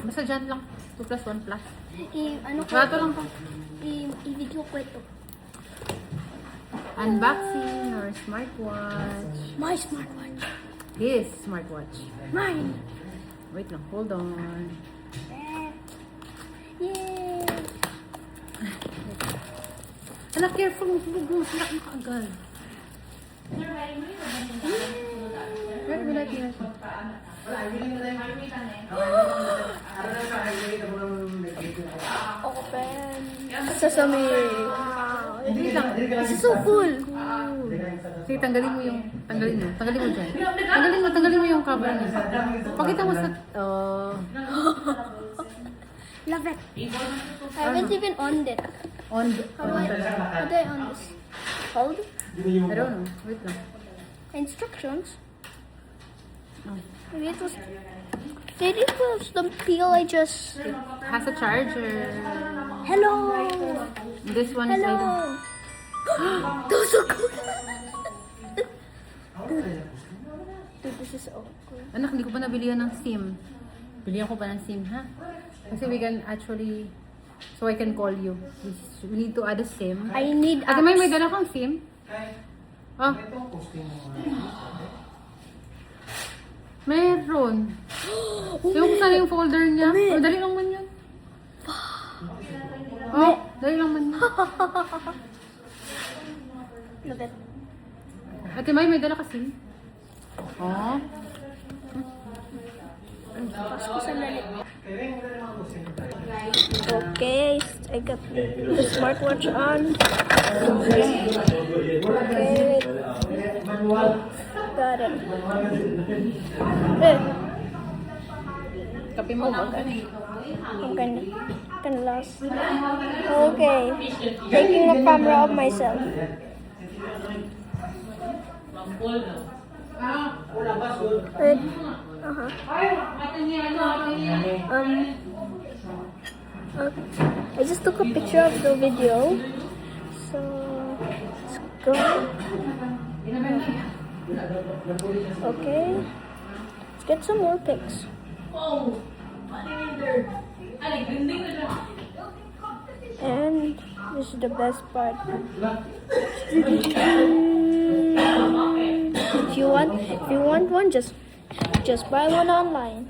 Basta dyan lang. 2 plus 1 plus. Ano ko? Bato lang po. I-video ko ito. Unboxing or smartwatch. My smartwatch. His smartwatch. Mine. Wait lang, hold on. Yay! Anak, careful. Mahulog mo. Sila ka agad. Where will I hear? Open. Sesame. Wow. Hindi lang. This is so cool. Sige, tanggalin mo yung... Tanggalin mo dyan. Tanggalin mo yung cover niya. Pakita mo sa... Love it. I haven't even on it. On... How do I on this? Hold. I don't know. Wait lang. Instructions. Oh. Maybe it was. Maybe it was the peel I just. It has a charger. Hello. This one is... Hello. Those are cool. Dude, this is so cool. Anak, hindi ko pa nabilihan ng SIM. Bilihan ko pa ng SIM, ha? Kasi we can actually... So I can call you. We need to add a SIM. I need Ate may dala kang SIM? Oh. Meron. Yung saan yung folder niya? Oh, dali lang man yun. Oh, dali lang man yun. Love it. Ate may dala ka SIM? Oh. Pasko sandali. Okay, I got the smartwatch on. Okay. Got it. Kape mo. I'm kinda lost. Okay. Taking a camera of myself. Wait. I just took a picture of the video. So let's go. Okay. Let's get some more pics. And this is the best part. If you want one, just buy one online.